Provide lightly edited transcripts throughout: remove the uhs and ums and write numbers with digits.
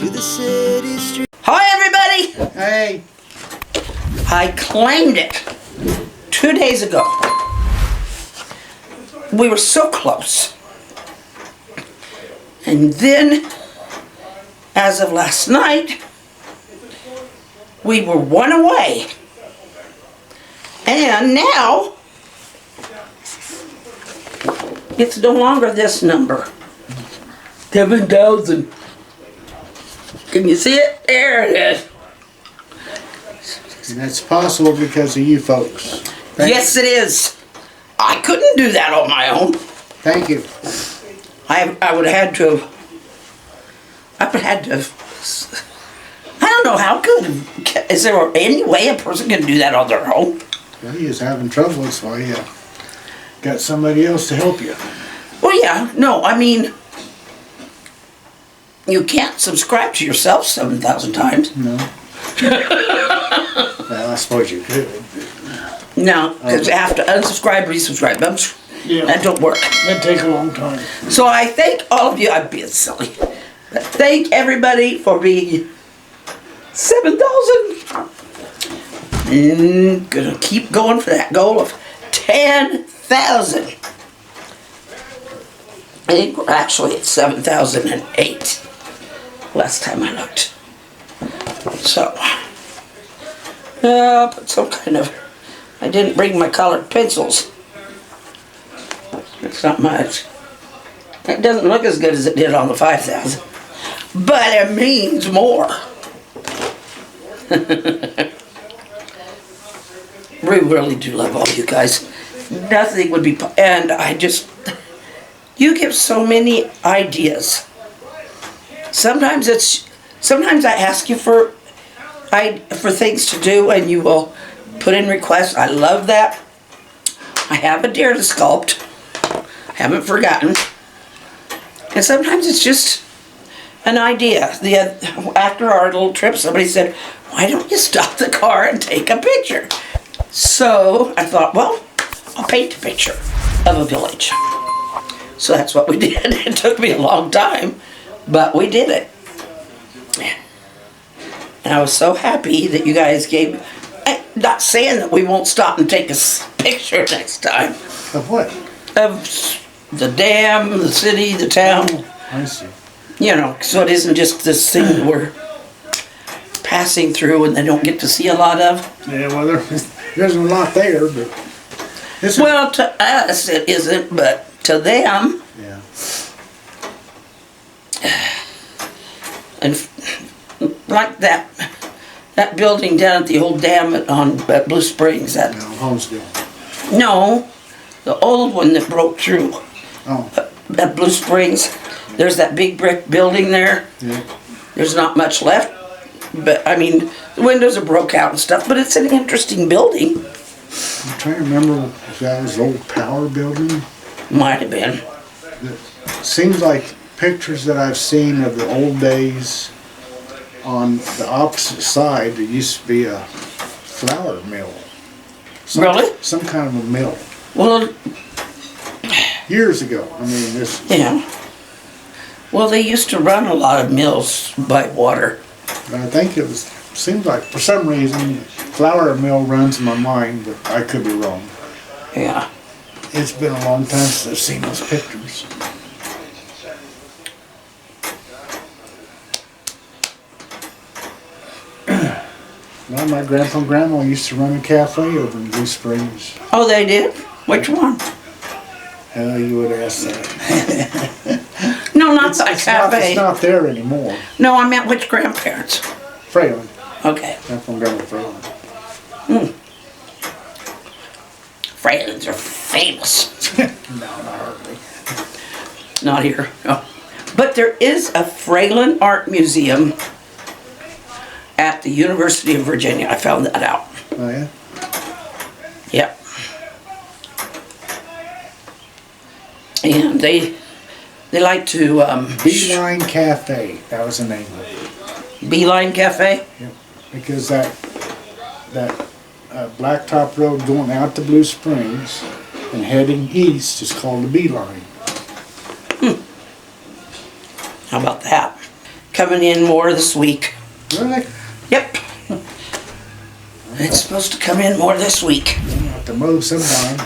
to the city street. Hi everybody! Hey. I claimed it 2 days ago. We were so close. And then, as of last night, we were one away. And now, it's no longer this number. 7,000. Can you see it? There it is. And that's possible because of you folks. Yes, it is. I couldn't do that on my own. Thank you. I would have had to I don't know how could. Is there any way a person can do that on their own? Well, he is having trouble, that's why you got somebody else to help you. Well, yeah. No, I mean, you can't subscribe to yourself 7,000 times. No. Well, I suppose you could. No, because you have to unsubscribe, resubscribe. Yeah. That don't work. That'd take a long time. So I thank all of you. I'm being silly. But thank everybody for being 7,000. Gonna keep going for that goal of 10,000. I think we're actually at 7,008 last time I looked. So, I'll put some kind of, I didn't bring my colored pencils. It's not much. It doesn't look as good as it did on the 5,000. But it means more. We really do love all you guys. Nothing would be, and you give so many ideas. Sometimes I ask you for things to do and you will put in requests. I love that. I have a deer to sculpt. Haven't forgotten. And sometimes it's just an idea. After our little trip, somebody said, why don't you stop the car and take a picture? So I thought, well, I'll paint a picture of a village. So that's what we did. It took me a long time, but we did it. And I was so happy that you guys gave, not saying that we won't stop and take a picture next time. Of what? Of the dam, the city, the town. I see. You know, so it isn't just this thing that we're passing through and they don't get to see a lot of. Yeah, well, there's a lot there, but... Well, to us it isn't, but to them... Yeah. And like that building down at the old dam at Blue Springs. No, Holmesville. No, the old one that broke through. Oh. At Blue Springs. There's that big brick building there. Yeah. There's not much left. But, I mean, the windows are broke out and stuff, but it's an interesting building. I'm trying to remember if that was the old power building. Might have been. It seems like pictures that I've seen of the old days on the opposite side, there used to be a flour mill. Really? Some kind of a mill. Well, Years ago. I mean, this... yeah. Well, they used to run a lot of mills by water. I think it was, seems like for some reason, flour mill runs in my mind, but I could be wrong. Yeah. It's been a long time since I've seen those pictures. Well, my grandpa and grandma used to run a cafe over in Blue Springs. Oh, they did? Which one? Hell, you would ask that. No, not the cafe. It's not there anymore. No, I meant which grandparents. Fralin. Okay. Grandpa and grandma Fralin. Fralins are famous. No, not hardly. Not here. No. But there is a Fralin Art Museum at the University of Virginia. I found that out. Oh, yeah? Yep. And they like to... Beeline Cafe. That was the name of it. Beeline Cafe? Yep. Because that blacktop road going out to Blue Springs and heading east is called the Beeline. How about that? coming in more this week. Really? Yep. It's supposed to come in more this week. We'll have to move sometime.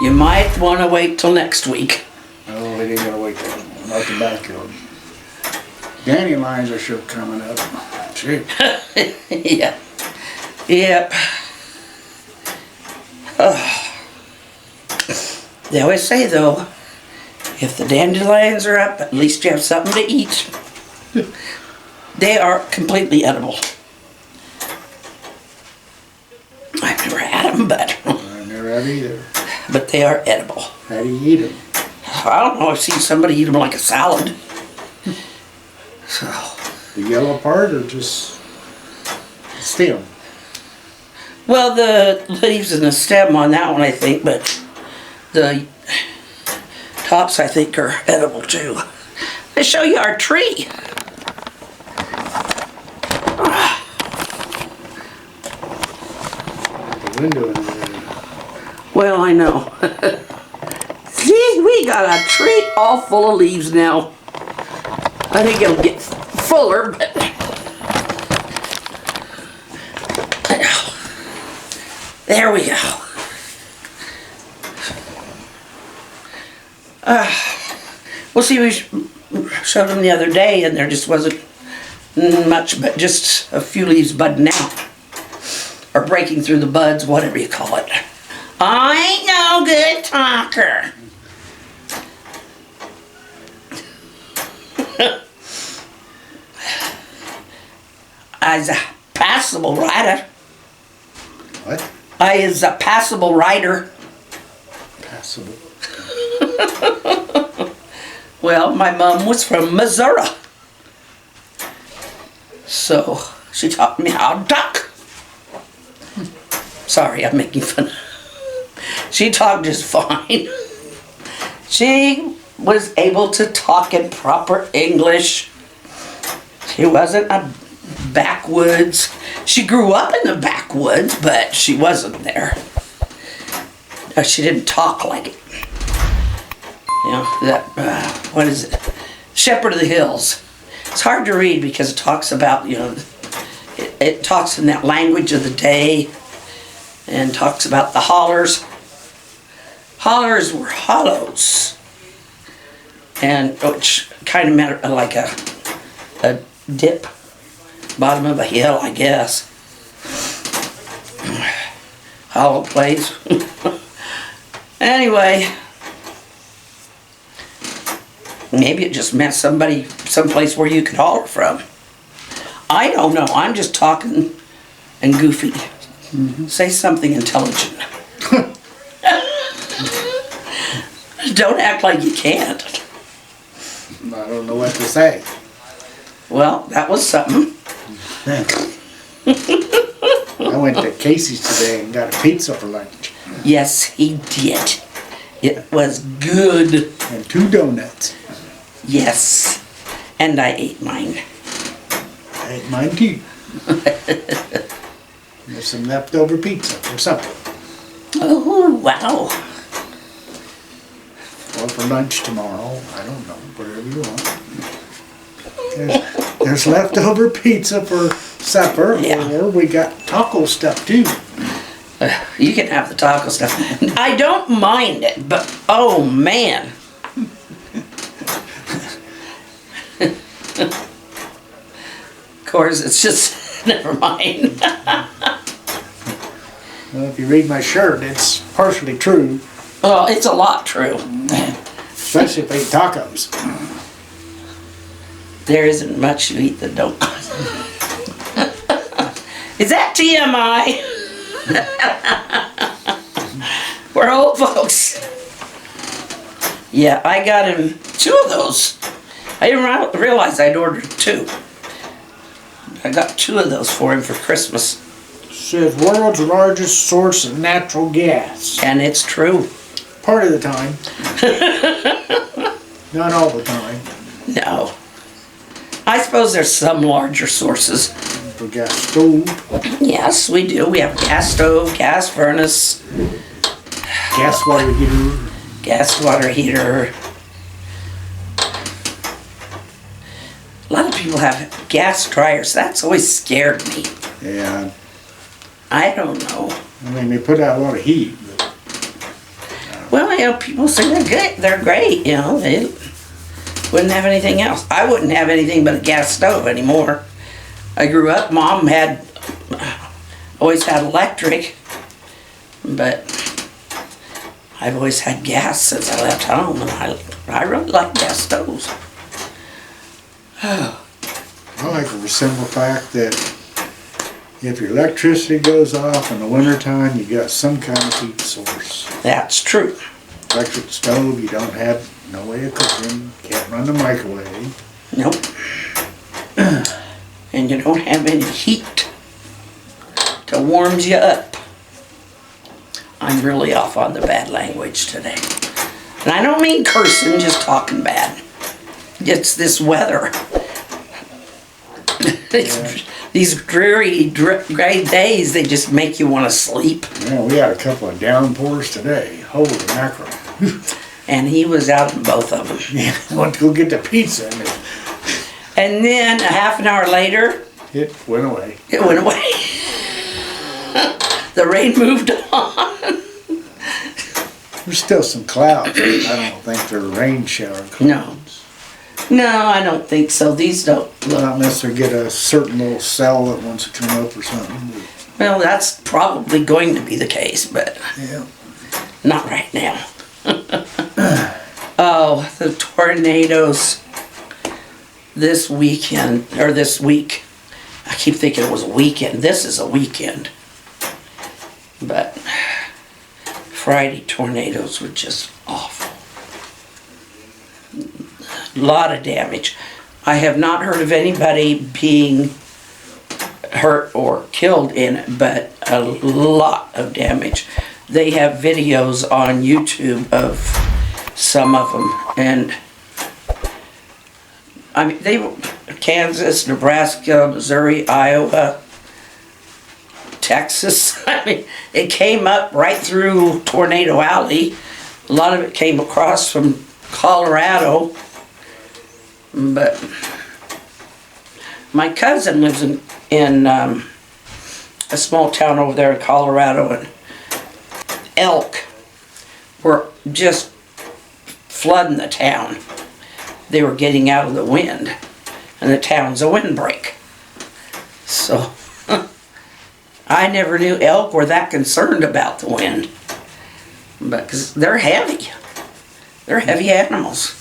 You might want to wait till next week. Oh, we ain't gonna wait till not the backyard. Dandelions are sure coming up. Gee. Yeah. Yep. They always say though, if the dandelions are up, at least you have something to eat. They are completely edible. I've never had them, but I never have either. but they are edible. How do you eat them? I don't know. I've seen somebody eat them like a salad. So The yellow part or just the stem? well, the leaves and the stem on that one, I think, but the tops, I think, are edible too. They show you our tree. The window in there. Well, I know. See, we got a tree all full of leaves now. I think it'll get fuller, but there we go. Well, see, we showed them the other day, and there just wasn't much, but just a few leaves budding out. Or breaking through the buds, whatever you call it. I ain't no good talker. I is a passable writer. What? I is a passable writer. Passable. Well, my mom was from Missouri. So she taught me how to talk. Sorry, I'm making fun. She talked just fine. She was able to talk in proper English. She wasn't a backwoods. She grew up in the backwoods, but she wasn't there. She didn't talk like it. You know, that, what is it? Shepherd of the Hills. It's hard to read because it talks about, you know, it talks in that language of the day and talks about the hollers. Hollers were hollows, and which kind of meant like a dip, bottom of a hill, I guess. Hollow place. Anyway, maybe it just meant somebody, someplace where you could holler from. I don't know. I'm just talking and goofy. Say something intelligent. Don't act like you can't. I don't know what to say. Well, that was something. I went to Casey's today and got a pizza for lunch. Yes, he did. It was good. And 2 donuts. Yes. And I ate mine. I ate mine too. There's some leftover pizza for supper. Oh, wow. Or for lunch tomorrow. I don't know. Whatever you want. There's leftover pizza for supper. Yeah. Or we got taco stuff too. You can have the taco stuff. I don't mind it, but oh man. Of course, it's just, never mind. Well, if you read my shirt, it's partially true. Well, it's a lot true. Especially if they eat tacos. There isn't much you eat that don't. Is that TMI? We're old folks. Yeah, I got him 2 of those. I didn't realize I'd ordered 2. I got 2 of those for him for Christmas. Says world's largest source of natural gas. And it's true. Part of the time. Not all the time. No. I suppose there's some larger sources. For gas stove. Yes, we do. We have a gas stove, gas furnace, Gas water heater. gas water heater. A lot of people have gas dryers. That's always scared me. Yeah, I don't know. I mean, they put out a lot of heat, but Well, you know, people say they're good. They're great. You know, they wouldn't have anything else. I wouldn't have anything but a gas stove anymore. I grew up. Mom had always had electric, but I've always had gas since I left home, and I really like gas stoves. I like the simple fact that if your electricity goes off in the wintertime, you got some kind of heat source. That's true. Electric stove, you don't have no way of cooking, can't run the microwave. Nope. And you don't have any heat to warm you up. I'm really off on the bad language today. And I don't mean cursing, just talking bad. It's this weather. These dreary, gray days, they just make you want to sleep. Yeah, we had a couple of downpours today. Holy mackerel. And he was out in both of them. Yeah, I went to go get the pizza and And then a half an hour later, it went away. it went away. The rain moved on. There's still some clouds. But I don't think they're rain shower clouds. No. No, I don't think so. These don't look. Not unless they get a certain little cell that wants to come up or something. Well, that's probably going to be the case, but Yeah. not right now. Oh, the tornadoes this weekend, or this week. I keep thinking it was a weekend. This is a weekend. But Friday tornadoes were just awful. A lot of damage. I have not heard of anybody being hurt or killed in it, but a lot of damage. They have videos on YouTube of some of them, and I mean, they were Kansas, Nebraska, Missouri, Iowa, Texas. I mean, it came up right through Tornado Alley. A lot of it came across from Colorado, but my cousin lives in a small town over there in Colorado, and elk were just flooding the town. They were getting out of the wind, and the town's a windbreak. So I never knew elk were that concerned about the wind, but 'cause they're heavy. They're heavy animals.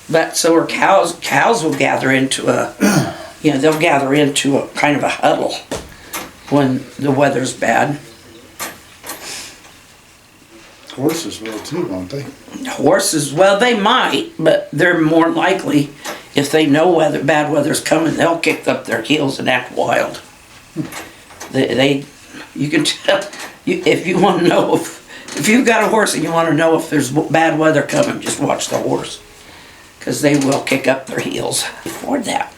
But so are cows. Cows will gather into they'll gather into a kind of a huddle when the weather's bad. Horses will too, won't they? Horses, well, they might, but they're more likely, if they know bad weather's coming, they'll kick up their heels and act wild. You can tell, if you want to know, if you've got a horse and you want to know if there's bad weather coming, just watch the horse. Because they will kick up their heels. Before that,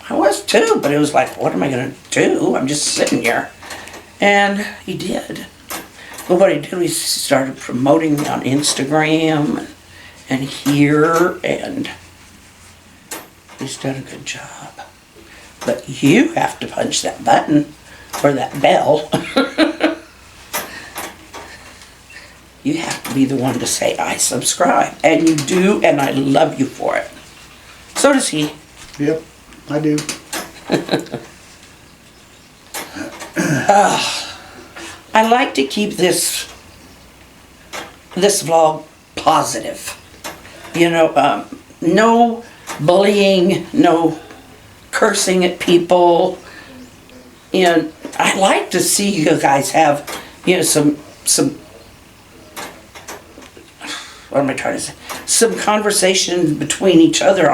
I was too, but it was like, what am I going to do? I'm just sitting here. And he did. But what he did, he started promoting me on Instagram and here, and he's done a good job. But you have to punch that button, or that bell. You have to be the one to say, I subscribe. And you do, and I love you for it. So does he. Yep, I do. I like to keep this vlog positive. You know, no bullying, no cursing at people. You know, I like to see you guys have, you know, some what am I trying to say? Some conversation between each other